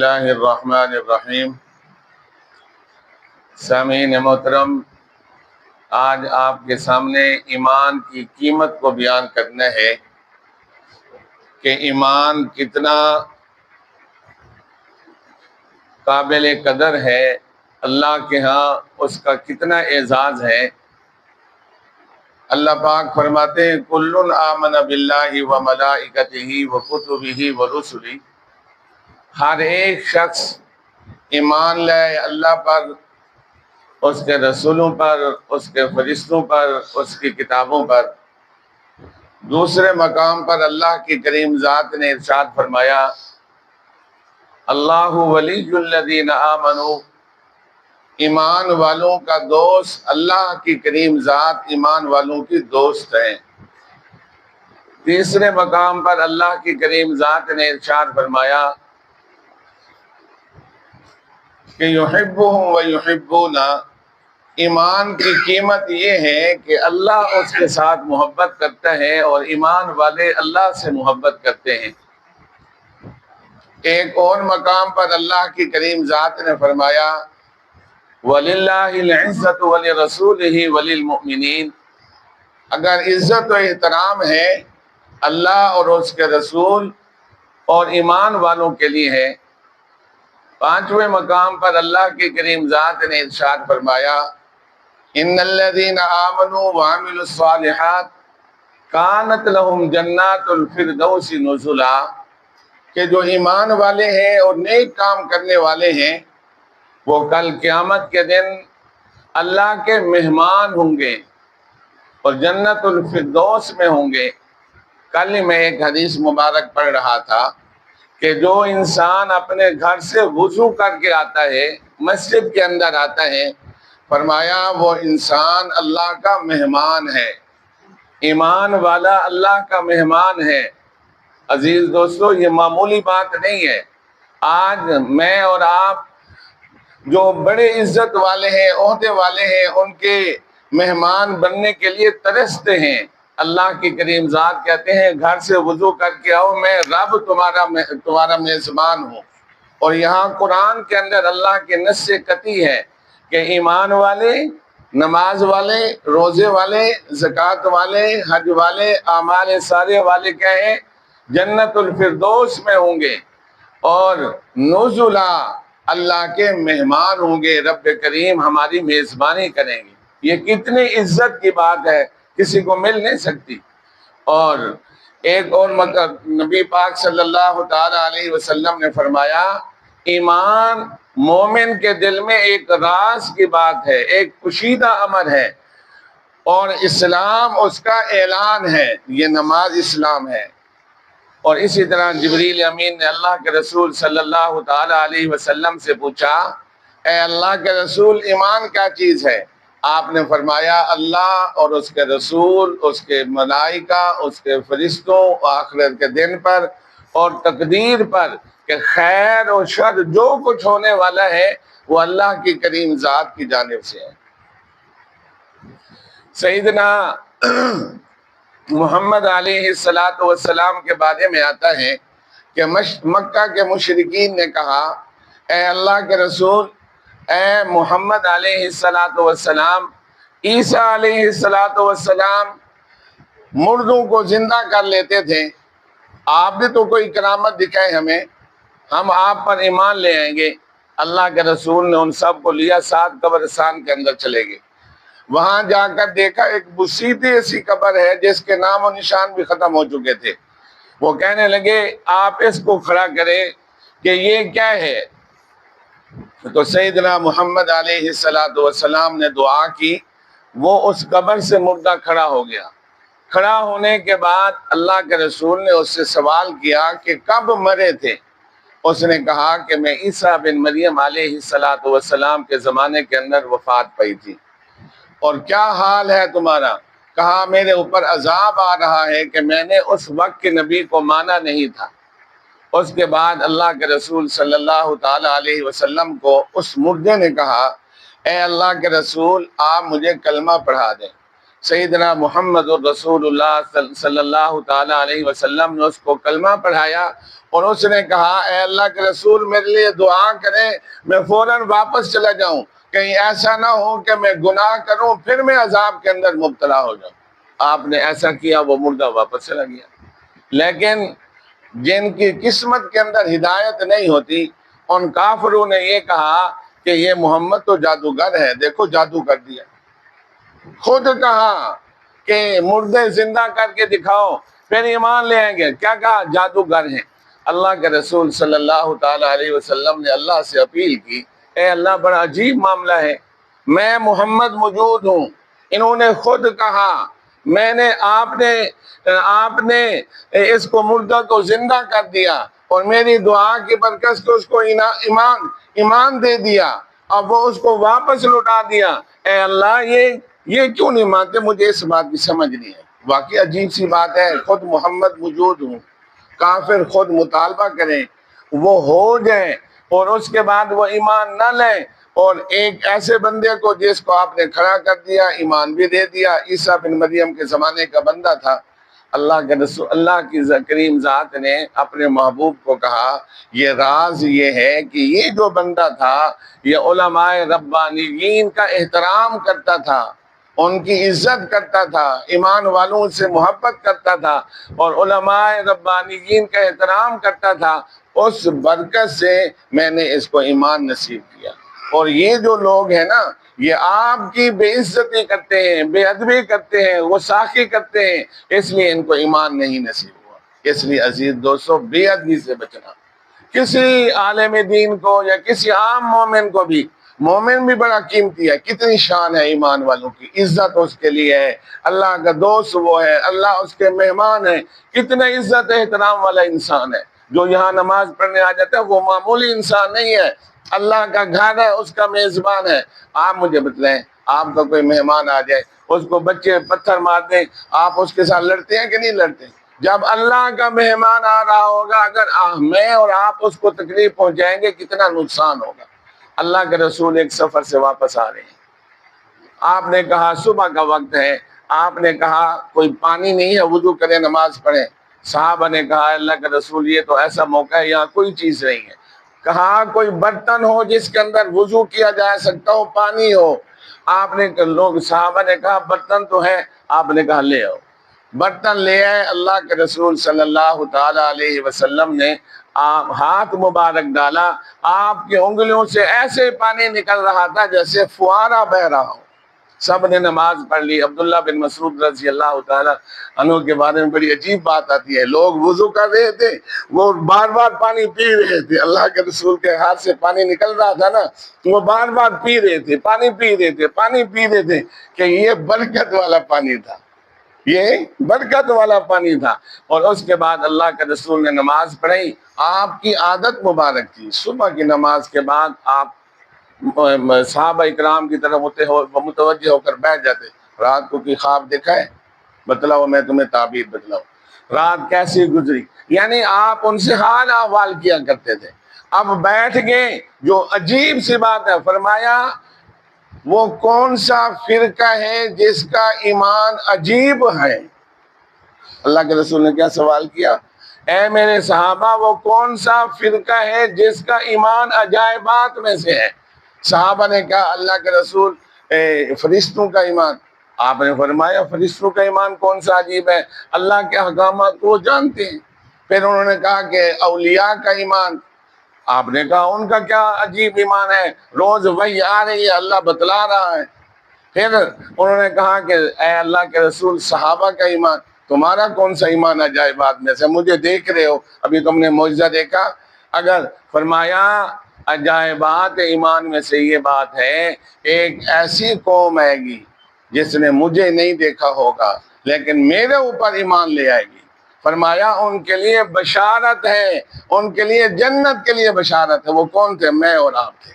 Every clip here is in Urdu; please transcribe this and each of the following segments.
اللہ الرحمن الرحیم۔ سامعین محترم، آج آپ کے سامنے ایمان کی قیمت کو بیان کرنا ہے کہ ایمان کتنا قابل قدر ہے، اللہ کے ہاں اس کا کتنا اعزاز ہے۔ اللہ پاک فرماتے ہیں کل آمن باللہ وملائکتہ وکتبہ ورسلہ، ہر ایک شخص ایمان لائے اللہ پر، اس کے رسولوں پر، اس کے فرشتوں پر، اس کی کتابوں پر۔ دوسرے مقام پر اللہ کی کریم ذات نے ارشاد فرمایا اللہ ولی الذین آمنوا، ایمان والوں کا دوست اللہ کی کریم ذات ایمان والوں کی دوست ہے۔ تیسرے مقام پر اللہ کی کریم ذات نے ارشاد فرمایا کہ یحبہم ویحبون، ایمان کی قیمت یہ ہے کہ اللہ اس کے ساتھ محبت کرتا ہے اور ایمان والے اللہ سے محبت کرتے ہیں۔ ایک اور مقام پر اللہ کی کریم ذات نے فرمایا وَلِلَّهِ الْعِزَّةُ وَلِرَسُولِهِ وَلِلْمُؤْمِنِينَ، اگر عزت و احترام ہے اللہ اور اس کے رسول اور ایمان والوں کے لیے ہے۔ پانچویں مقام پر اللہ کی کریم ذات نے ارشاد فرمایا ان الذین آمنوا وعملوا الصالحات کانت لہم جنات الفردوس نزلا، کہ جو ایمان والے ہیں اور نیک کام کرنے والے ہیں وہ کل قیامت کے دن اللہ کے مہمان ہوں گے اور جنت الفردوس میں ہوں گے۔ کل ہی میں ایک حدیث مبارک پڑھ رہا تھا کہ جو انسان اپنے گھر سے وضو کر کے آتا ہے، مسجد کے اندر آتا ہے، فرمایا وہ انسان اللہ کا مہمان ہے، ایمان والا اللہ کا مہمان ہے۔ عزیز دوستو، یہ معمولی بات نہیں ہے۔ آج میں اور آپ جو بڑے عزت والے ہیں، عہدے والے ہیں، ان کے مہمان بننے کے لیے ترستے ہیں۔ اللہ کی کریم ذات کہتے ہیں گھر سے وضو کر کے آؤ، میں رب تمہارا میزبان ہوں۔ اور یہاں قرآن کے اندر اللہ کے نص قطعی ہے کہ ایمان والے، نماز والے، روزے والے، زکوٰۃ والے، حج والے، اعمال صالح والے کیا ہیں؟ جنت الفردوس میں ہوں گے اور نزلا، اللہ کے مہمان ہوں گے، رب کریم ہماری میزبانی کریں گے۔ یہ کتنی عزت کی بات ہے، کسی کو مل نہیں سکتی۔ اور ایک اور نبی پاک صلی اللہ تعالی علیہ وسلم نے فرمایا ایمان مومن کے دل میں ایک راز کی بات ہے، ایک پوشیدہ امر ہے، اور اسلام اس کا اعلان ہے، یہ نماز اسلام ہے۔ اور اسی طرح جبریل امین نے اللہ کے رسول صلی اللہ تعالی علیہ وسلم سے پوچھا اے اللہ کے رسول ایمان کیا چیز ہے؟ آپ نے فرمایا اللہ اور اس کے رسول، اس کے ملائکہ، اس کے فرشتوں، آخرت کے دن پر اور تقدیر پر کہ خیر و شر جو کچھ ہونے والا ہے وہ اللہ کی کریم ذات کی جانب سے ہے۔ سیدنا محمد علیہ السلام کے بارے میں آتا ہے کہ مکہ کے مشرکین نے کہا اے اللہ کے رسول، اے محمد علیہ السلام، عیسیٰ علیہ السلام مردوں کو زندہ کر لیتے تھے، آپ بھی تو کوئی کرامت دکھائے ہمیں، ہم آپ پر ایمان لے آئیں گے۔ اللہ کے رسول نے ان سب کو لیا، 7 قبرستان کے اندر چلے گئے۔ وہاں جا کر دیکھا ایک بسیطی ایسی قبر ہے جس کے نام و نشان بھی ختم ہو چکے تھے۔ وہ کہنے لگے آپ اس کو کھڑا کریں کہ یہ کیا ہے؟ تو سیدنا محمد علیہ السلام نے دعا کی، وہ اس قبر سے مردہ کھڑا ہو گیا۔ کھڑا ہونے کے بعد اللہ کے رسول نے اس سے سوال کیا کہ کب مرے تھے؟ اس نے کہا کہ میں عیسیٰ بن مریم علیہ السلام کے زمانے کے اندر وفات پائی تھی۔ اور کیا حال ہے تمہارا؟ کہا میرے اوپر عذاب آ رہا ہے کہ میں نے اس وقت کے نبی کو مانا نہیں تھا۔ اس کے بعد اللہ کے رسول صلی اللہ تعالی علیہ وسلم کو اس مردے نے کہا اے اللہ کے رسول آپ مجھے کلمہ پڑھا دیں۔ سیدنا محمد الرسول اللہ صلی اللہ تعالی علیہ وسلم نے اس کو کلمہ پڑھایا اور اس نے کہا اے اللہ کے رسول میرے لیے دعا کریں، میں فوراً واپس چلا جاؤں، کہیں ایسا نہ ہو کہ میں گناہ کروں پھر میں عذاب کے اندر مبتلا ہو جاؤں۔ آپ نے ایسا کیا، وہ مردہ واپس چلا گیا۔ لیکن جن کی قسمت کے اندر ہدایت نہیں ہوتی، ان کافروں نے یہ کہا کہ یہ محمد تو جادوگر ہے، دیکھو جادو کر دیا۔ خود کہا کہ مردے زندہ کر کے دکھاؤ پھر ایمان لے آئیں گے، کیا کہا؟ جادوگر ہیں۔ اللہ کے رسول صلی اللہ تعالی علیہ وسلم نے اللہ سے اپیل کی، اے اللہ بڑا عجیب معاملہ ہے، میں محمد موجود ہوں، انہوں نے خود کہا میں نے آپ نے اس کو مردہ کو زندہ کر دیا اور میری دعا کی برکت سے اس کو ایمان دے دیا، اب وہ اس کو واپس لوٹا دیا۔ اے اللہ یہ کیوں نہیں مانتے؟ مجھے اس بات کی سمجھ نہیں ہے۔ واقعی عجیب سی بات ہے، خود محمد موجود ہوں، کافر خود مطالبہ کریں، وہ ہو جائیں اور اس کے بعد وہ ایمان نہ لیں، اور ایک ایسے بندے کو جس کو آپ نے کھڑا کر دیا، ایمان بھی دے دیا۔ عیسیٰ بن مریم کے زمانے کا بندہ تھا۔ اللہ کے رسول، اللہ کی کریم ذات نے اپنے محبوب کو کہا یہ راز یہ ہے کہ یہ جو بندہ تھا یہ علماء ربانیین کا احترام کرتا تھا، ان کی عزت کرتا تھا، ایمان والوں سے محبت کرتا تھا اور علماء ربانیین کا احترام کرتا تھا۔ اس برکت سے میں نے اس کو ایمان نصیب کیا۔ اور یہ جو لوگ ہیں نا، یہ آپ کی بے عزتی کرتے ہیں، بے ادبی کرتے ہیں، وہ ساخی کرتے ہیں، اس لیے ان کو ایمان نہیں نصیب ہوا۔ اس لیے عزیز دوستو، بے ادبی سے بچنا۔ کسی عالم دین کو یا کسی عام مومن کو بھی، مومن بھی بڑا قیمتی ہے، کتنی شان ہے ایمان والوں کی، عزت اس کے لیے ہے، اللہ کا دوست وہ ہے، اللہ اس کے مہمان ہے، کتنا عزت احترام والا انسان ہے۔ جو یہاں نماز پڑھنے آ جاتا ہے وہ معمولی انسان نہیں ہے، اللہ کا گھر ہے، اس کا میزبان ہے۔ آپ مجھے بتلائیں، آپ کا کوئی مہمان آ جائے، اس کو بچے پتھر مار دیں، آپ اس کے ساتھ لڑتے ہیں کہ نہیں لڑتے؟ جب اللہ کا مہمان آ رہا ہوگا، اگر میں اور آپ اس کو تکلیف پہنچائیں گے، کتنا نقصان ہوگا۔ اللہ کے رسول ایک سفر سے واپس آ رہے ہیں، آپ نے کہا صبح کا وقت ہے، آپ نے کہا کوئی پانی نہیں ہے، وضو کریں نماز پڑھیں۔ صحابہ نے کہا اللہ کے رسول یہ تو ایسا موقع ہے یہاں کوئی چیز نہیں ہے۔ کہا کوئی برتن ہو جس کے اندر وضو کیا جا سکتا ہو، پانی ہو۔ آپ نے صحابہ نے کہا برتن تو ہے، آپ نے کہا لے آؤ۔ برتن لے آئے، اللہ کے رسول صلی اللہ تعالی علیہ وسلم نے ہاتھ مبارک ڈالا، آپ کی انگلیوں سے ایسے پانی نکل رہا تھا جیسے فوارہ بہ رہا ہو۔ سب نے نماز پڑھ لی۔ عبداللہ بن مسعود رضی اللہ تعالیٰ عنہ کے بارے میں بڑی عجیب بات آتی ہے، لوگ وضو کر رہے تھے، وہ بار بار پانی پی رہے تھے، اللہ کے رسول کے ہاتھ سے پانی نکل رہا تھا نا، وہ بار بار پی رہے تھے، پانی پی رہے تھے کہ یہ برکت والا پانی تھا، یہ برکت والا پانی تھا۔ اور اس کے بعد اللہ کے رسول نے نماز پڑھی۔ آپ کی عادت مبارک تھی، صبح کی نماز کے بعد آپ صحابہ اکرام کی طرف متوجہ ہو کر بیٹھ جاتے، رات کو کی خواب دیکھا ہے؟ بتلاؤ، میں تمہیں تعبیر بتلاؤں، رات کیسی گزری، یعنی آپ ان سے حال احوال کیا کرتے تھے۔ اب بیٹھ گئے، جو عجیب سی بات ہے، فرمایا وہ کون سا فرقہ ہے جس کا ایمان عجیب ہے؟ اللہ کے رسول نے کیا سوال کیا؟ اے میرے صحابہ، وہ کون سا فرقہ ہے جس کا ایمان عجائبات میں سے ہے؟ صحابہ نے کہا اللہ کے رسول فرشتوں کا ایمان۔ آپ نے فرمایا فرشتوں کا ایمان کون سا عجیب ہے؟ اللہ کے احکامات کو وہ جانتے ہیں۔ پھر انہوں نے کہا کہ اولیاء کا ایمان۔ آپ نے کہا ان کا کیا عجیب ایمان ہے، روز وحی آ رہی ہے، اللہ بتلا رہا ہے۔ پھر انہوں نے کہا کہ اے اللہ کے رسول صحابہ کا ایمان، تمہارا کون سا ایمان عجائبات میں سے؟ مجھے دیکھ رہے ہو، ابھی تم نے معجزہ دیکھا؟ اگر فرمایا عجائبات ایمان میں سے یہ بات ہے، ایک ایسی قوم آئے گی جس نے مجھے نہیں دیکھا ہوگا لیکن میرے اوپر ایمان لے آئے گی۔ فرمایا ان کے لیے بشارت ہے، ان کے لیے جنت کے لیے بشارت ہے۔ وہ کون تھے؟ میں اور آپ تھے۔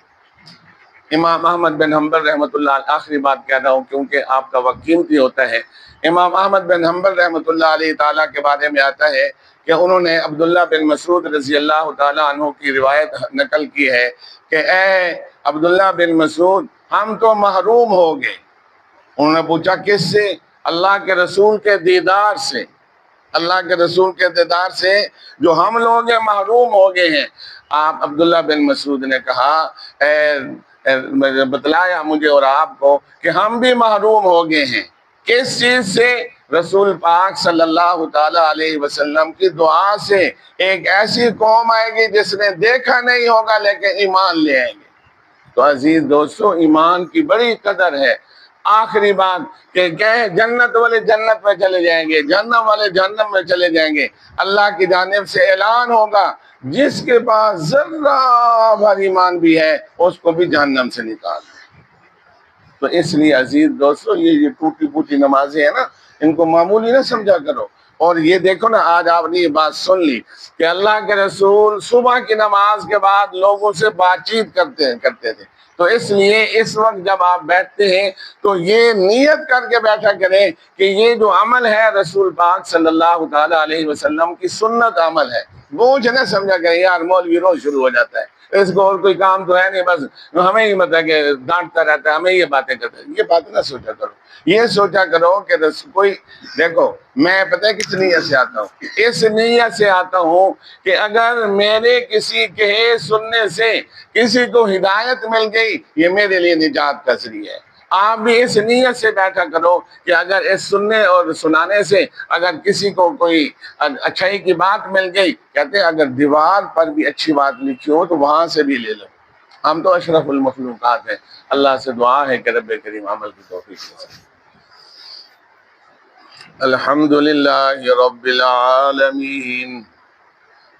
امام احمد بن حنبل رحمۃ اللہ، آخری بات کہہ رہا ہوں کیونکہ آپ کا وقت قیمتی ہوتا ہے۔ امام احمد بن حنبل رحمۃ اللہ علیہ تعالیٰ کے بارے میں آتا ہے کہ انہوں نے عبداللہ بن مسعود رضی اللہ تعالیٰ عنہ کی روایت نقل کی ہے کہ اے عبداللہ بن مسعود، ہم تو محروم ہو گئے۔ انہوں نے پوچھا کس سے؟ اللہ کے رسول کے دیدار سے، اللہ کے رسول کے دیدار سے جو ہم لوگ محروم ہو گئے ہیں۔ آپ عبداللہ بن مسعود نے کہا، بتلایا مجھے اور آپ کو کہ ہم بھی محروم ہو گئے ہیں۔ کس چیز سے؟ رسول پاک صلی اللہ تعالی علیہ وسلم کی دعا سے۔ ایک ایسی قوم آئے گی جس نے دیکھا نہیں ہوگا لیکن ایمان لے آئیں گے۔ تو عزیز دوستو، ایمان کی بڑی قدر ہے۔ آخری بات کہ جنت والے جنت میں چلے جائیں گے، جہنم والے جہنم میں چلے جائیں گے۔ اللہ کی جانب سے اعلان ہوگا، جس کے پاس ذرہ بھر ایمان بھی ہے اس کو بھی جہنم سے نکال دیں۔ تو اس لیے عزیز دوستو، یہ ٹوٹی پھوٹی نمازیں ہیں نا، ان کو معمولی نہ سمجھا کرو۔ اور یہ دیکھو نا، آج آپ نے یہ بات سن لی کہ اللہ کے رسول صبح کی نماز کے بعد لوگوں سے بات چیت کرتے تھے۔ تو اس لیے اس وقت جب آپ بیٹھتے ہیں تو یہ نیت کر کے بیٹھا کریں کہ یہ جو عمل ہے رسول پاک صلی اللہ تعالی علیہ وسلم کی سنت عمل ہے۔ بوجھ نہ سمجھا کریں، یار مولوی روز شروع ہو جاتا ہے، اس کو اور کوئی کام تو ہے نہیں، بس ہمیں ہی مطلب کہ ڈانٹتا رہتا ہے، ہمیں یہ باتیں کرتا ہے۔ یہ بات نہ سوچا کرو، یہ سوچا کرو کہ کوئی دیکھو، میں پتہ ہے کس نیت سے آتا ہوں، اس نیت سے آتا ہوں کہ اگر میرے کسی کہے سننے سے کسی کو ہدایت مل گئی، یہ میرے لیے نجات کا ذریعہ ہے۔ آپ بھی اس نیت سے بیٹھا کرو کہ اگر اس سننے اور سنانے سے اگر کسی کو کوئی اچھائی کی بات مل گئی، کہتے ہیں اگر دیوار پر بھی اچھی بات لکھی ہو تو وہاں سے بھی لے لو۔ ہم تو اشرف المخلوقات ہیں۔ اللہ سے دعا ہے کہ رب کریم عمل کی توفیق دے۔ الحمدللہ رب العالمین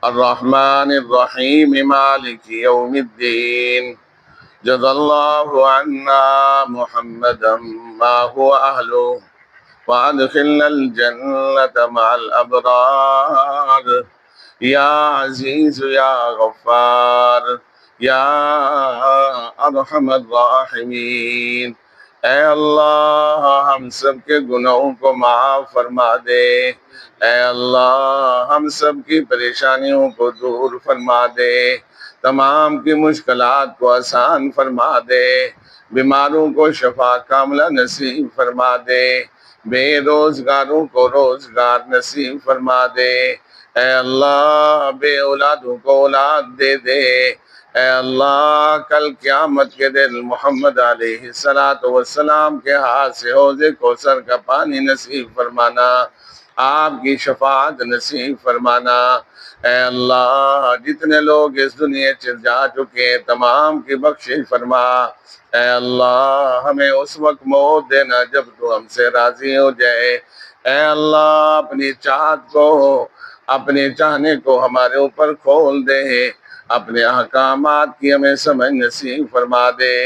الرحمن الرحیم مالک یوم الدین جزا اللہ عنا محمدا ما هو اہلہ وادخلنا الجنة مع الابرار یا عزیز یا غفار یا ارحم الراحمین۔ اے اللہ ہم سب کے گناہوں کو معاف فرما دے، اے اللہ ہم سب کی پریشانیوں کو دور فرما دے، تمام کی مشکلات کو آسان فرما دے، بیماروں کو شفا کاملہ نصیب فرما دے، بے روزگاروں کو روزگار نصیب فرما دے، اے اللہ بے اولادوں کو اولاد دے دے، اے اللہ کل قیامت کے دن محمد علیہ السلام کے ہاتھ سے حوض کوثر کا پانی نصیب فرمانا، آپ کی شفاعت نصیب فرمانا۔ اے اللہ جتنے لوگ اس دنیا سے جا چکے ہیں تمام کی بخشش فرما۔ اے اللہ ہمیں اس وقت موت دینا جب تو ہم سے راضی ہو جائے۔ اے اللہ اپنی چاہت کو، اپنے چاہنے کو ہمارے اوپر کھول دے، اپنے احکامات کی ہمیں سمجھ نصیب فرما دے۔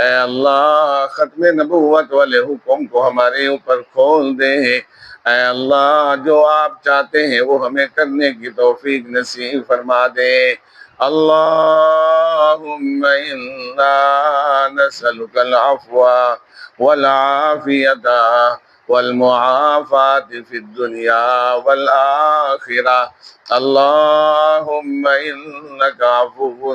اے اللہ ختم نبوت والے حکم کو ہمارے اوپر کھول دے۔ اے اللہ جو آپ چاہتے ہیں وہ ہمیں کرنے کی توفیق نصیب فرما دے۔ اللہم انا نسألک العفو والعافیت والمعافات فی الدنیا والآخرہ۔ اللہم انک عفو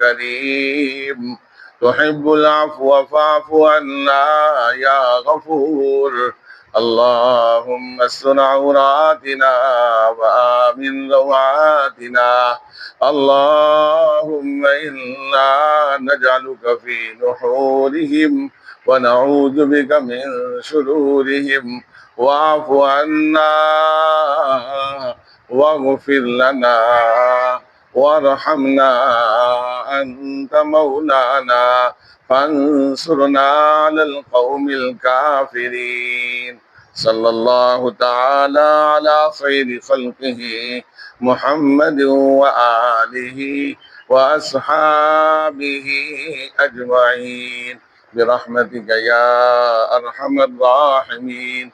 کریم تحب العفو فاعف عنا یا غفور۔ اللہم استر عوراتنا وآمن روعاتنا۔ اللہم انا نجعلک فی نحورہم ونعوذ بک من شرورہم واعف عنا واغفر لنا وارحمنا انت مولانا فانصرنا على القوم الكافرين۔ صلی اللہ تعالی علی خیر خلقہ محمد وآلہ واصحابہ اجمعین برحمتک یا ارحم الراحمین۔